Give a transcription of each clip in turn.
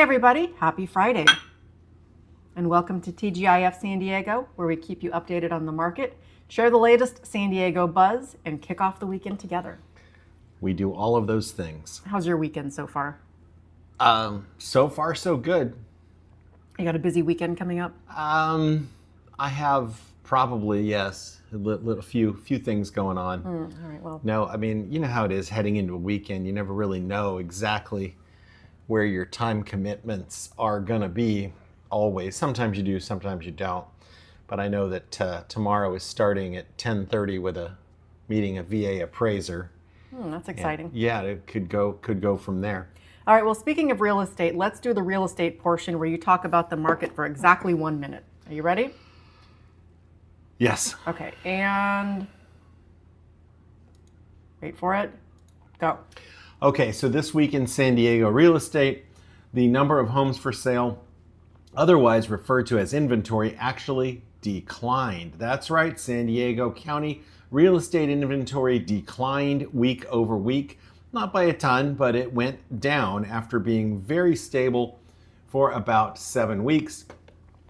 everybody, happy Friday. And welcome to TGIF San Diego, where we keep you updated on the market, share the latest San Diego buzz, and kick off the weekend together. We do all of those things. How's your weekend so far? So far, so good. You got a busy weekend coming up? I have probably, yes, a few things going on. All right, well. No, I mean, you know how it is heading into a weekend. You never really know exactly where your time commitments are going to be always. Sometimes you do, sometimes you don't. But I know that tomorrow is starting at 10:30 with a meeting a VA appraiser. That's exciting. And yeah, it could go from there. All right, well, speaking of real estate, let's do the real estate portion where you talk about the market for exactly 1 minute. Are you ready? Yes. Okay, and wait for it. Go. Okay, so this week in San Diego real estate, the number of homes for sale, otherwise referred to as inventory, actually declined. That's right, San Diego County real estate inventory declined week over week. Not by a ton, but it went down after being very stable for about 7 weeks.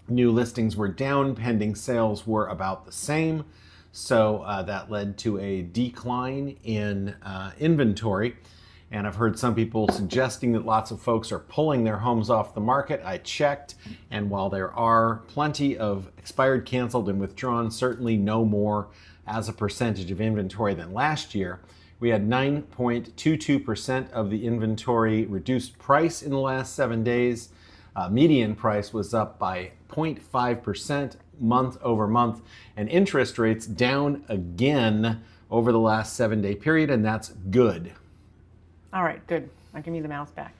New listings were down, pending sales were about the same. So that led to a decline in inventory. And I've heard some people suggesting that lots of folks are pulling their homes off the market. I checked, and while there are plenty of expired, canceled, and withdrawn, certainly no more as a percentage of inventory than last year. We had 9.22% of the inventory reduced price in the last 7 days. Median price was up by 0.5% month over month, and interest rates down again over the last 7-day period, and that's good. All right, good. Now give me the mouse back.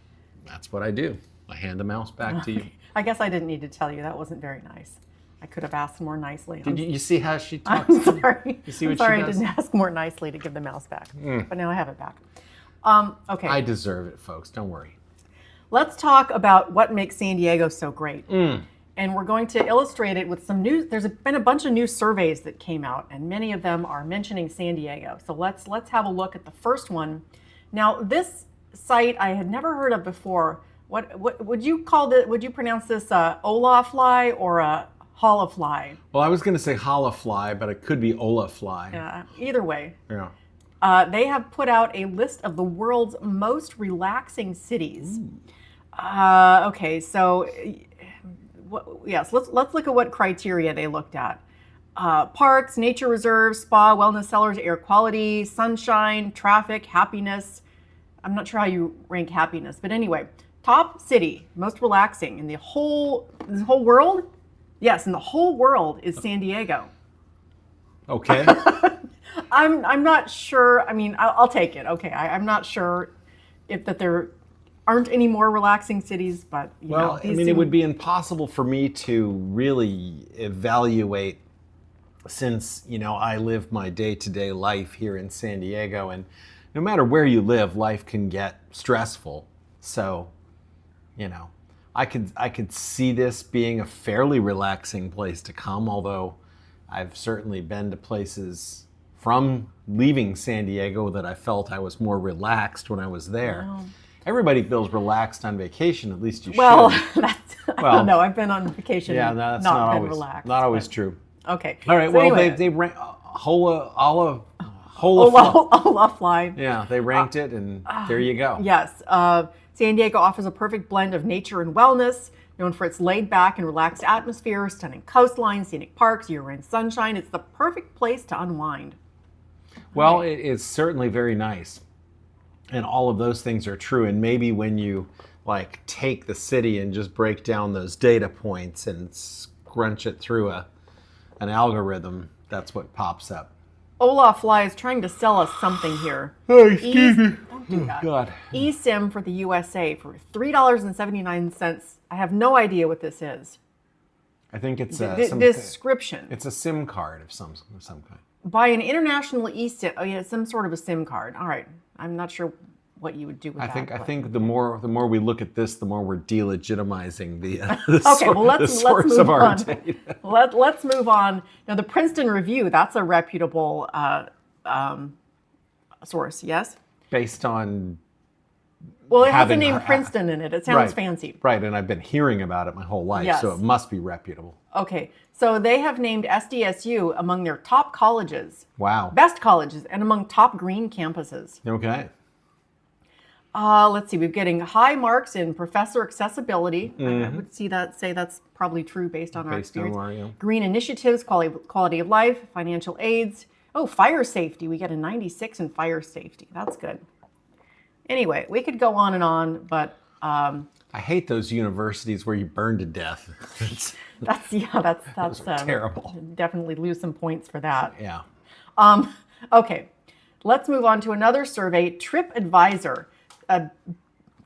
That's what I do. I hand the mouse back to you. I guess I didn't need to tell you. That wasn't very nice. I could have asked more nicely. Did you see how she talks? I'm sorry. You see what I'm sorry she does? I didn't ask more nicely to give the mouse back. But now I have it back. Okay. I deserve it, folks. Don't worry. Let's talk about what makes San Diego so great. And we're going to illustrate it with some news. There's been a bunch of new surveys that came out, and many of them are mentioning San Diego. So let's have a look at the first one. Now, this site I had never heard of before. What would you call it? Would you pronounce this Olafly or a Hollafly? Well, I was going to say Hollafly, but it could be Olafly. Yeah, either way. Yeah. They have put out a list of the world's most relaxing cities. Okay, so yes, let's look at what criteria they looked at. Parks, nature reserves, spa, wellness centers, air quality, sunshine, traffic, happiness. I'm not sure how you rank happiness, but anyway, top city, most relaxing in this whole world. Yes, in the whole world is San Diego. Okay. I'm not sure. I mean, I'll take it. Okay, I'm not sure if that there aren't any more relaxing cities, but well, I mean, it would be impossible for me to really evaluate, since I live my day-to-day life here in San Diego, and no matter where you live, life can get stressful. So, I could see this being a fairly relaxing place to come, although I've certainly been to places from leaving San Diego that I felt I was more relaxed when I was there. Wow. Everybody feels relaxed on vacation, at least you should. Well, I don't know. I've been on vacation. Yeah, that's not been always relaxed. not always true. Okay. All right. So Well, anyway, they ranked Olafly. Yeah, they ranked it, and there you go. Yes. San Diego offers a perfect blend of nature and wellness, known for its laid-back and relaxed atmosphere, stunning coastline, scenic parks, year-round sunshine. It's the perfect place to unwind. Well, it is certainly very nice, and all of those things are true. And maybe when you take the city and just break down those data points and scrunch it through an algorithm, that's what pops up. Olafly is trying to sell us something here. Oh, excuse me. Don't do that. God. eSIM for the USA for $3.79. I have no idea what this is. I think it's Description. It's a SIM card of some kind. By an international eSIM. Oh yeah, some sort of a SIM card. All right. I'm not sure what you would do with that. I think the more we look at this, the more we're delegitimizing the move source of our on. data. Let's move on. Now, the Princeton Review, that's a reputable source, yes? Based on Well, it has the having name her- Princeton in it. It sounds Right. fancy. Right, and I've been hearing about it my whole life, Yes. so it must be reputable. Okay, so they have named SDSU among their top colleges, Wow. best colleges, and among top green campuses. Okay. Let's see, we're getting high marks in professor accessibility. I would say that's probably true based on our Based on experience. our, yeah. Green initiatives, quality of life, financial aids. Oh, fire safety. We get a 96 in fire safety. That's good. Anyway, we could go on and on, but I hate those universities where you burn to death. that's terrible. Definitely lose some points for that. Yeah. Okay, let's move on to another survey. TripAdvisor,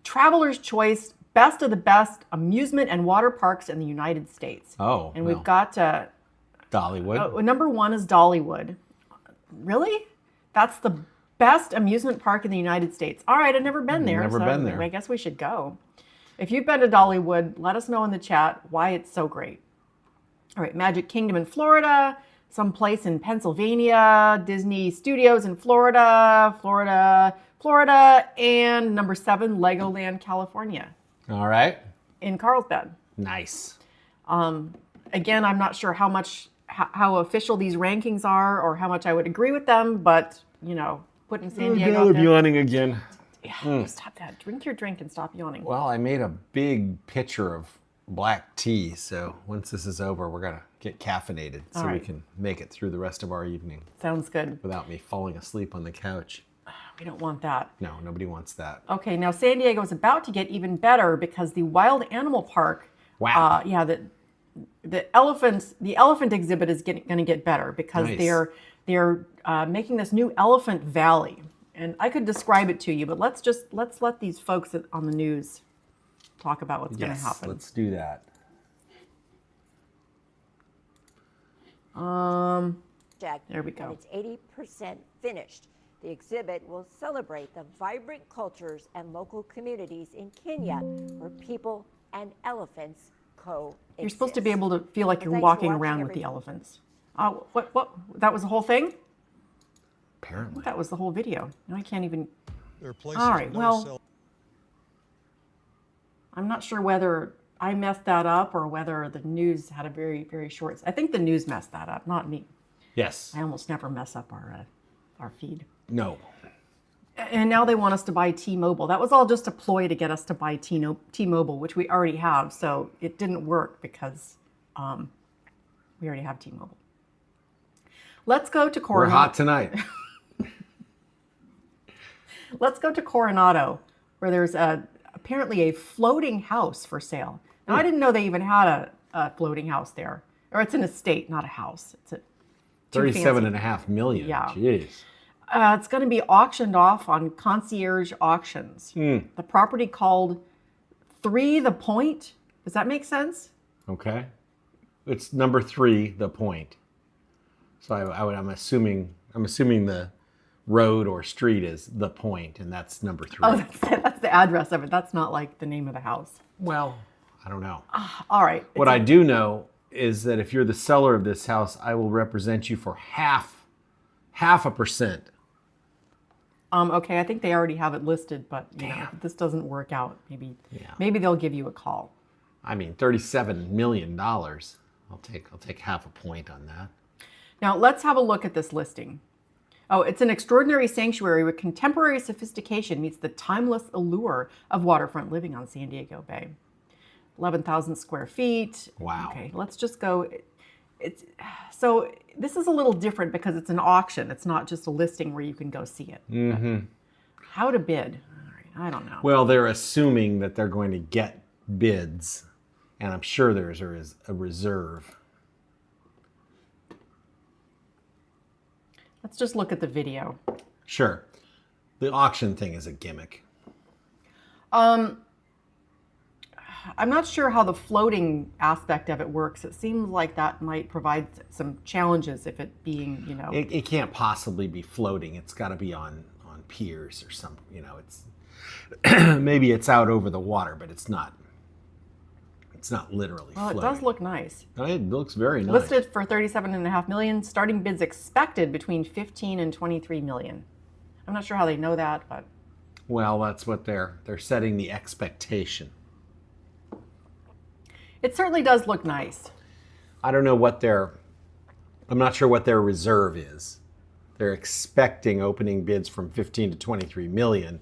Traveler's Choice, best of the best amusement and water parks in the United States. Oh, and well. we've got Dollywood. number one is Dollywood. Really? That's the best amusement park in the United States. All right, I've never been there. Never been there. I guess we should go. If you've been to Dollywood, let us know in the chat why it's so great. All right, Magic Kingdom in Florida, someplace in Pennsylvania, Disney Studios in Florida, and number 7, Legoland, California, All right. in Carlsbad. Nice. Again, I'm not sure how official these rankings are or how much I would agree with them, but putting San Diego up there. yawning again. Yeah, stop that. Drink your drink and stop yawning. Well, I made a big pitcher of black tea, so once this is over, we're gonna get caffeinated so All we right. can make it through the rest of our evening Sounds good. without me falling asleep on the couch. We don't want that. No, nobody wants that. Okay, now San Diego is about to get even better because the Wild Animal Park. Wow. The elephant exhibit is going to get better because Nice. they're making this new elephant valley, and I could describe it to you, but let's let these folks on the news talk about what's going to Yes, happen. let's do that. There we go. And it's 80% finished. The exhibit will celebrate the vibrant cultures and local communities in Kenya where people and elephants coexist. You're supposed to be able to feel like Well, you're thanks for walking watching, around with the everyone. elephants. What? That was the whole thing? Apparently. That was the whole video. Now I can't even. There are places All right, no well, cell- I'm not sure whether I messed that up or whether the news had a very, very short. I think the news messed that up, not me. Yes. I almost never mess up our feed. No. And now they want us to buy T-Mobile. That was all just a ploy to get us to buy T-Mobile, which we already have. So it didn't work because we already have T-Mobile. Let's go to We're Coronado. hot tonight. Let's go to Coronado, where there's apparently a floating house for sale. Now, I didn't know they even had a floating house there. Or it's an estate, not a house. It's a too fancy. $37.5 million. Yeah. Jeez. It's going to be auctioned off on concierge auctions. The property called 3 The Point. Does that make sense? Okay. It's number 3, the point. So I'm assuming the road or street is the point, and that's number 3. Oh, that's the address of it. That's not like the name of the house. Well, I don't know. All right. What I do know is that if you're the seller of this house, I will represent you for half a percent. Okay, I think they already have it listed, but if this doesn't work out, maybe they'll give you a call. I mean, $37 million. I'll take half a point on that. Now, let's have a look at this listing. Oh, it's an extraordinary sanctuary where contemporary sophistication meets the timeless allure of waterfront living on San Diego Bay. 11,000 square feet. Wow. Okay, let's just go. So this is a little different because it's an auction. It's not just a listing where you can go see it. Mm-hmm. How to bid? All right, I don't know. Well, they're assuming that they're going to get bids, and I'm sure there's a reserve. Let's just look at the video. Sure. The auction thing is a gimmick. I'm not sure how the floating aspect of it works. It seems like that might provide some challenges if it being, It can't possibly be floating. It's got to be on piers or something. It's maybe it's out over the water, but it's not. It's not literally floating. It does look nice. It looks very nice. Listed for $37.5 million. Starting bids expected between $15 and $23 million. I'm not sure how they know that, but Well, that's what they're setting the expectation. It certainly does look nice. I don't know I'm not sure what their reserve is. They're expecting opening bids from 15 to 23 million.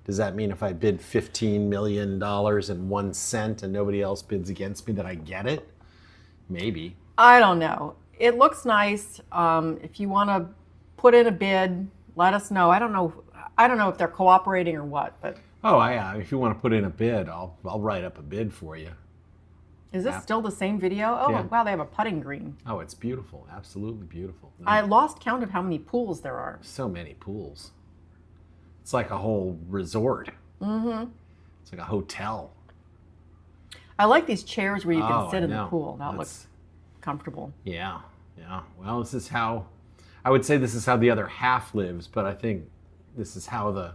Does that mean if I bid $15 million and 1 cent and nobody else bids against me that I get it? Maybe. I don't know. It looks nice. If you want to put in a bid, let us know. I don't know if they're cooperating or what, but. Oh, yeah. If you want to put in a bid, I'll write up a bid for you. Is this still the same video? Oh, Yeah. wow, they have a putting green. Oh, it's beautiful. Absolutely beautiful. I lost count of how many pools there are. So many pools. It's like a whole resort. Mm-hmm. It's like a hotel. I like these chairs where you can Oh, sit I in the know. pool. That looks comfortable. Yeah, yeah. Well, I would say this is how the other half lives, but I think this is how the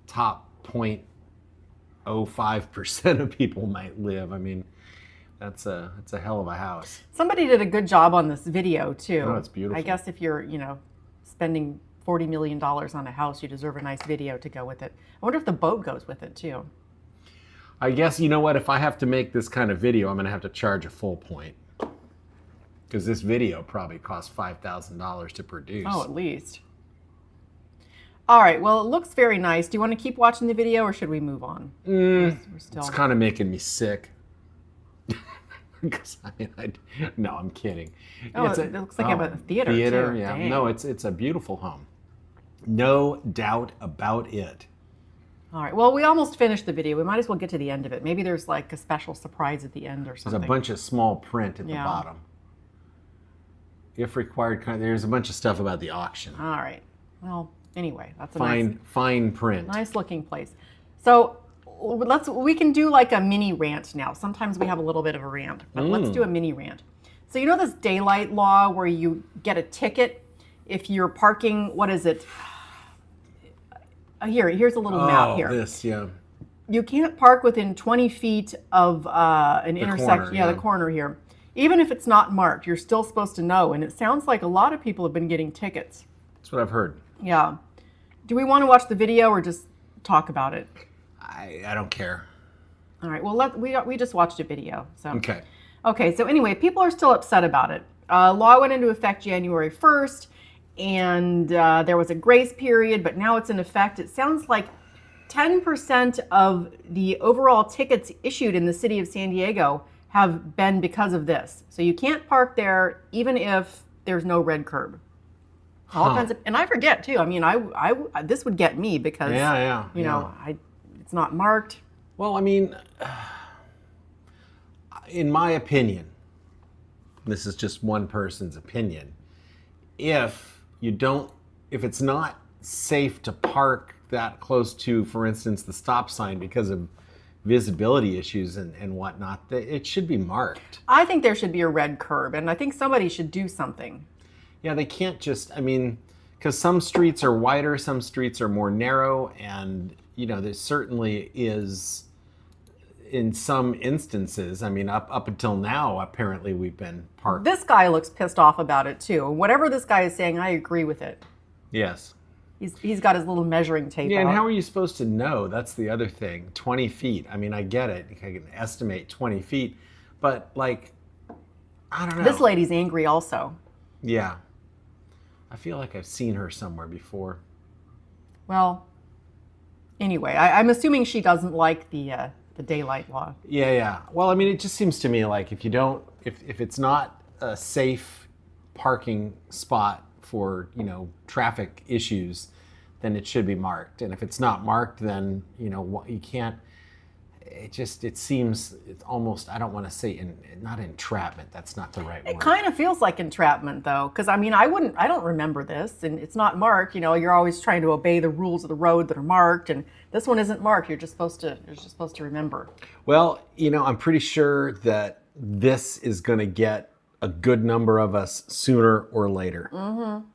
top 0.05% of people might live. I mean, it's a hell of a house. Somebody did a good job on this video too. Oh, it's beautiful. I guess if you're, spending $40 million on a house, you deserve a nice video to go with it. I wonder if the boat goes with it too. I guess, you know what, if I have to make this kind of video, I'm going to have to charge a full point. Because this video probably cost $5,000 to produce. Oh, at least. All right, well, it looks very nice. Do you want to keep watching the video or should we move on? We're still... It's kind of making me sick. No, I'm kidding. Oh, it looks like you have a theater too. Yeah. Dang. No, it's a beautiful home. No doubt about it. All right, well, we almost finished the video. We might as well get to the end of it. Maybe there's like a special surprise at the end or There's something. a bunch of small print at the Yeah. bottom. If required, there's a bunch of stuff about the auction. All right. Well, anyway, that's a Fine print. nice looking place. So we can do like a mini rant now. Sometimes we have a little bit of a rant, but let's do a mini rant. So you know this daylight law where you get a ticket if you're parking, what is it? Here's a little map here. Yeah. You can't park within 20 feet of an intersection. corner, Yeah, yeah. the corner here. Even if it's not marked, you're still supposed to know. And it sounds like a lot of people have been getting tickets. That's what I've heard. Yeah. Do we want to watch the video or just talk about it? I don't care. All right. Well, we just watched a video. So. Okay. Okay. So anyway, people are still upset about it. Law went into effect January 1st, and there was a grace period, but now it's in effect. It sounds like 10% of the overall tickets issued in the city of San Diego have been because of this. So you can't park there even if there's no red curb. All kinds of, and I forget too. I mean, I this would get me because you know, it's not marked. Well, I mean, in my opinion, this is just one person's opinion. If it's not safe to park that close to, for instance, the stop sign because of visibility issues and whatnot, it should be marked. I think there should be a red curb, and I think somebody should do something. Yeah, they can't just, I mean, because some streets are wider, some streets are more narrow, and, you know, there certainly is, in some instances, I mean, up until now, apparently we've been parked. This guy looks pissed off about it too. Whatever this guy is saying, I agree with it. Yes. He's got his little measuring tape Yeah, out. and how are you supposed to know? That's the other thing. 20 feet. I mean, I get it. I can estimate 20 feet. But, like, I don't know. This lady's angry also. Yeah. I feel like I've seen her somewhere before. Well, anyway, I'm assuming she doesn't like the daylight law. Yeah. Well, I mean, it just seems to me like if it's not a safe parking spot for, you know, traffic issues, then it should be marked. And if it's not marked, then, you know, you can't, it seems, it's almost, I don't want to say, not entrapment, that's not the right word. It kind of feels like entrapment though, because I mean, I don't remember this, and it's not marked. You know, you're always trying to obey the rules of the road that are marked, and this one isn't marked. You're just supposed to remember. Well, you know, I'm pretty sure that this is going to get a good number of us sooner or later. Mm-hmm.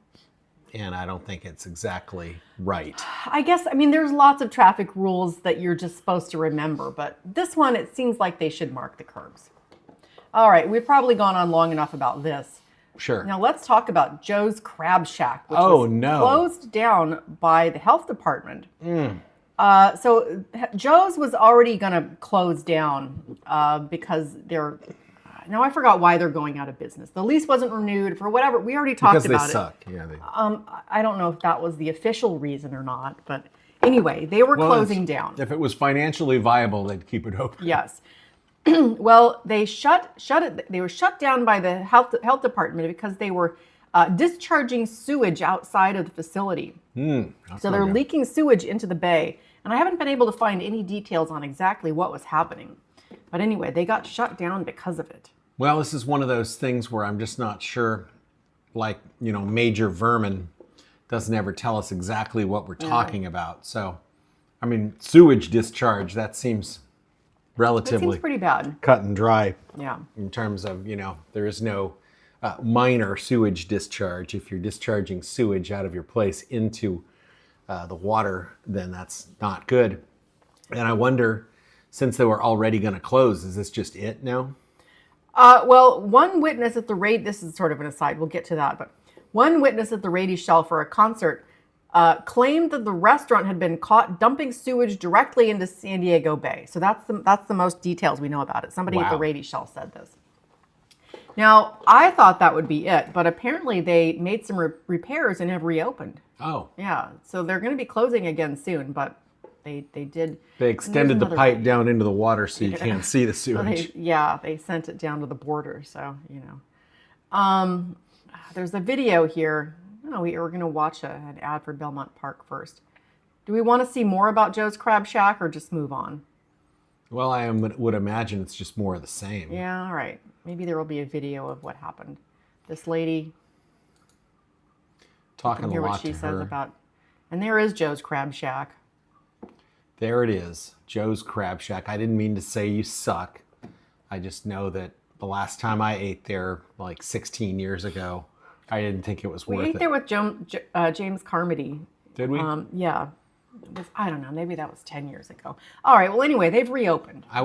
And I don't think it's exactly right. I guess, I mean, there's lots of traffic rules that you're just supposed to remember, but this one, it seems like they should mark the curbs. All right, we've probably gone on long enough about this. Sure. Now let's talk about Joe's Crab Shack, which Oh, was no. closed down by the health department. So Joe's was already going to close down because they're. Now I forgot why they're going out of business. The lease wasn't renewed for whatever. We already talked about it. Because they suck. Yeah. I don't know if that was the official reason or not, but anyway, they were closing down. If it was financially viable, they'd keep it open. Yes. Well, they shut it. They were shut down by the health department because they were discharging sewage outside of the facility. So they're leaking sewage into the bay, and I haven't been able to find any details on exactly what was happening. But anyway, they got shut down because of it. Well, this is one of those things where I'm just not sure, like, Major Vermin doesn't ever tell us exactly what we're talking about. So, I mean, sewage discharge, that seems relatively pretty bad. Cut and dry. Yeah. In terms of, there is no minor sewage discharge. If you're discharging sewage out of your place into the water, then that's not good. And I wonder, since they were already going to close, is this just it now? Well, one witness at the this is sort of an aside, we'll get to that, but one witness at the Radio Shell for a concert claimed that the restaurant had been caught dumping sewage directly into San Diego Bay. So that's the most details we know about it. Somebody at the Radio Shell said this. Now, I thought that would be it, but apparently they made some repairs and have reopened. Oh. Yeah, so they're going to be closing again soon, but they did. They extended the pipe down into the water so you can't see the sewage. So they sent it down to the border, so, There's a video here. Oh, we're going to watch an ad for Belmont Park first. Do we want to see more about Joe's Crab Shack or just move on? Well, I would imagine it's just more of the same. Yeah, all right. Maybe there will be a video of what happened. This lady talking a lot to her. Hear what she says about. And there is Joe's Crab Shack. There it is, Joe's Crab Shack. I didn't mean to say you suck. I just know that the last time I ate there, like 16 years ago, I didn't think it was worth it. We ate there with James Carmody. Did we? Yeah. I don't know. Maybe that was 10 years ago. All right. Well, anyway, they've reopened. I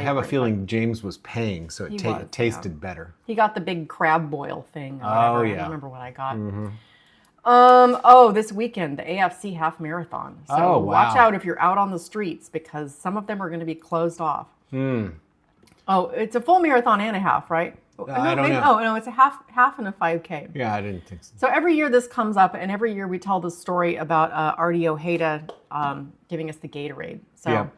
have a feeling James was paying, so it tasted better. He got the big crab boil thing. Oh, yeah. I don't remember what I got. Mm-hmm. This weekend, the AFC half marathon. So wow. Watch out if you're out on the streets because some of them are going to be closed off. Oh, it's a full marathon and a half, right? I don't know. Oh, no, it's a half and a 5K. Yeah, I didn't think so. So every year this comes up, and every year we tell the story about Artie Ojeda giving us the Gatorade. So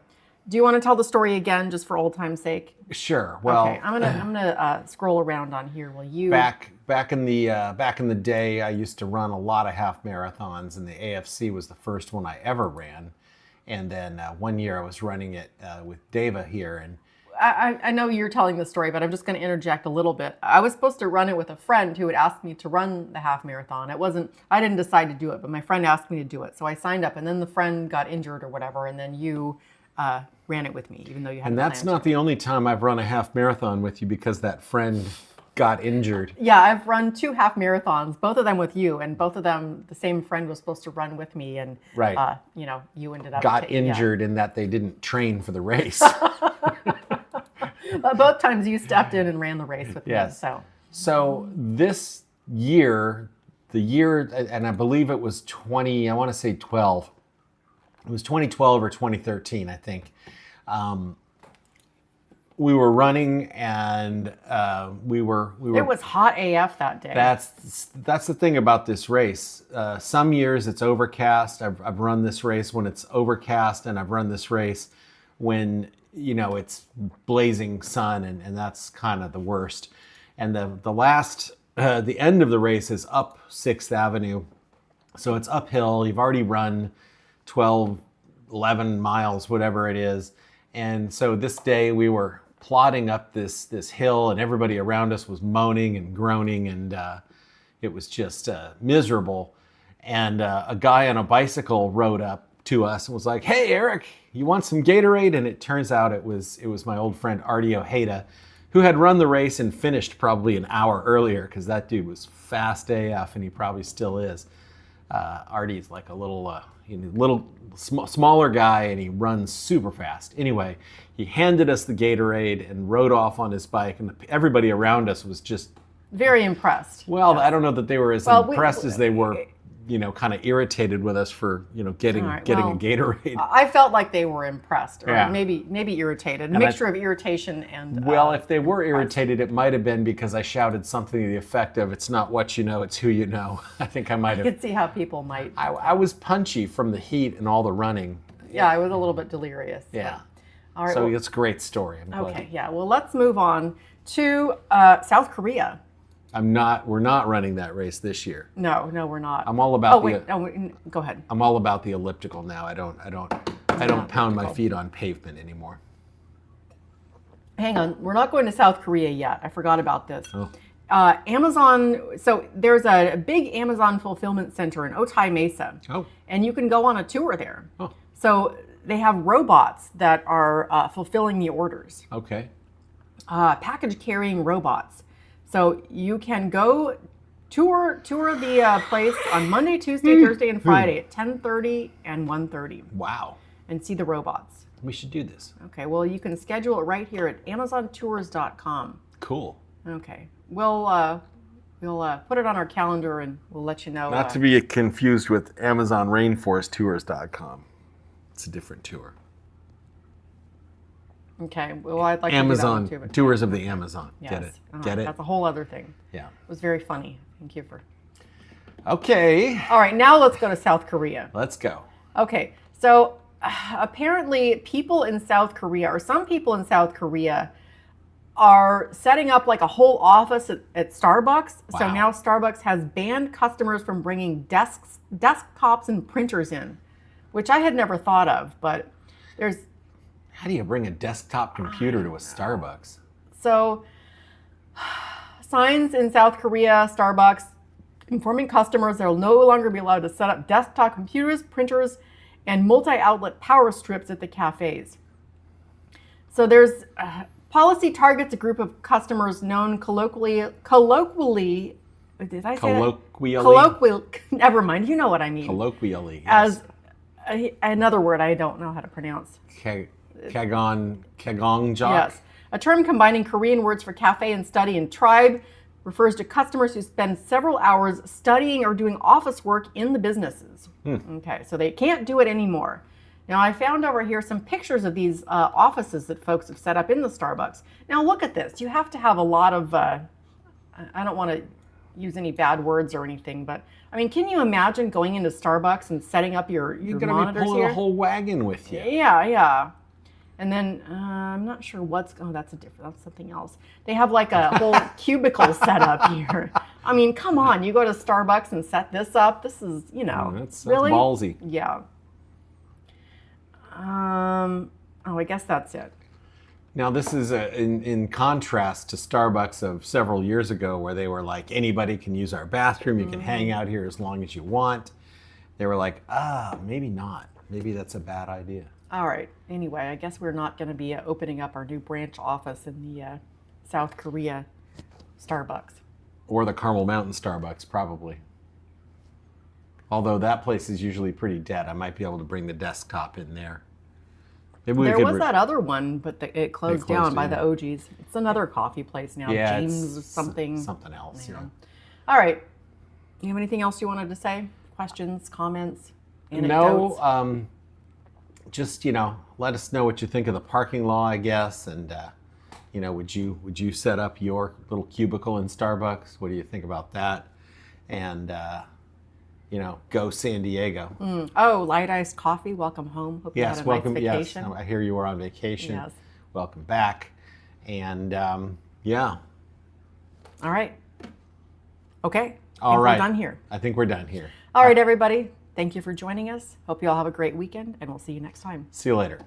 do you want to tell the story again, just for old time's sake? Sure. Well, okay, I'm gonna scroll around on here. Will you? Back in the day, I used to run a lot of half marathons, and the AFC was the first one I ever ran. And then one year I was running it with Deva here, and I know you're telling the story, but I'm just going to interject a little bit. I was supposed to run it with a friend who had asked me to run the half marathon. I didn't decide to do it, but my friend asked me to do it. So I signed up, and then the friend got injured or whatever, and then you ran it with me, even though you hadn't. And that's not the only time I've run a half marathon with you because that friend got injured. Yeah, I've run 2 half marathons, both of them with you, and both of them, the same friend was supposed to run with me, and you ended up got injured in that they didn't train for the race. Both times you stepped in and ran the race with me. So this year, and I believe it was 12. It was 2012 or 2013, I think. We were running, and we were. It was hot AF that day. That's the thing about this race. Some years it's overcast. I've run this race when it's overcast, and I've run this race when it's blazing sun, and that's kind of the worst. And the end of the race is up 6th Avenue, so it's uphill. You've already run 12, 11 miles, whatever it is. And so this day we were plodding up this hill, and everybody around us was moaning and groaning, and it was just miserable. And a guy on a bicycle rode up to us and was like, "Hey, Eric, you want some Gatorade?" And it turns out it was my old friend Artie Ojeda, who had run the race and finished probably an hour earlier, because that dude was fast AF, and he probably still is. Artie's like a little smaller guy, and he runs super fast. Anyway, he handed us the Gatorade and rode off on his bike, and everybody around us was just very impressed. Well, yes. I don't know that they were as impressed as they were kind of irritated with us for, getting All right, getting well, a Gatorade. I felt like they were impressed, or Yeah. maybe irritated. A And mixture of irritation and. Well, if they were irritated, it might have been because I shouted something to the effect of, "It's not what you know, it's who you know." I think I might I have. could see how people might. I was punchy from the heat and all the running. Yeah, I was a little bit delirious. Yeah. All right. So well, it's a great story. I'm glad. okay. Yeah. Well, let's move on to South Korea. We're not running that race this year. No, we're not. I'm all about Oh wait. Go ahead. I'm all about the elliptical now. I don't pound my feet on pavement anymore. Hang on. We're not going to South Korea yet. I forgot about this. Oh. Amazon. So there's a big Amazon fulfillment center in Otay Mesa. Oh. And you can go on a tour there. Oh. So they have robots that are fulfilling the orders. Okay. Package carrying robots. So you can go tour the place on Monday, Tuesday, Thursday, and Friday at 10:30 and 1:30 Wow. and see the robots. We should do this. Okay, well, you can schedule it right here at amazontours.com. Cool. Okay, we'll put it on our calendar and we'll let you know. Not to be confused with AmazonRainforestTours.com. It's a different tour. Okay, well, I'd like Amazon to do that one too. Tours of the Amazon. Yes. Get it? All Get right, it? That's a whole other thing. Yeah. It was very funny. Thank you for. Okay. All right, now let's go to South Korea. Let's go. Okay, so apparently people in South Korea, or some people in South Korea, are setting up like a whole office at Starbucks. So Wow. now Starbucks has banned customers from bringing desktops and printers in, which I had never thought of, but there's, How do you bring a desktop computer to a Starbucks? so signs in South Korea, Starbucks, informing customers they'll no longer be allowed to set up desktop computers, printers, and multi-outlet power strips at the cafes. So there's policy targets a group of customers known colloquially, did I say Colloquially. that? Colloquial, never mind, you know what I mean. Colloquially. Yes. As another word I don't know how to pronounce. Kagongjok. Yes. A term combining Korean words for cafe and study, and tribe refers to customers who spend several hours studying or doing office work in the businesses. Okay, so they can't do it anymore. Now, I found over here some pictures of these offices that folks have set up in the Starbucks. Now, look at this. You have to have a lot of, I don't want to use any bad words or anything, but I mean, can you imagine going into Starbucks and setting up your You're going to be monitors pulling here? a whole wagon with you. Yeah. And then I'm not sure that's something else. They have like a whole cubicle set up here. I mean, come on, you go to Starbucks and set this up. This is, That's really ballsy. Yeah. I guess that's it. Now, this is in contrast to Starbucks of several years ago, where they were like, anybody can use our bathroom, you can hang out here as long as you want. They were like, maybe not. Maybe that's a bad idea. All right. Anyway, I guess we're not going to be opening up our new branch office in the South Korea Starbucks. Or the Carmel Mountain Starbucks, probably. Although that place is usually pretty dead. I might be able to bring the desktop in there. Maybe There was that other one, but it closed down by the down. OGs. It's another coffee place now, Yeah, James it's something. something else. Yeah. All right. Do you have anything else you wanted to say? Questions, comments, anecdotes? No, just let us know what you think of the parking law, I guess, and would you set up your little cubicle in Starbucks? What do you think about that? And go San Diego. Oh, light iced coffee. Welcome home. Hope you Yes, had a welcome. nice vacation. Yes, I hear you were on vacation. Yes. Welcome back. And yeah. All right. Okay. All right. We're done here. I think we're done here. All right, everybody. Thank you for joining us. Hope you all have a great weekend, and we'll see you next time. See you later.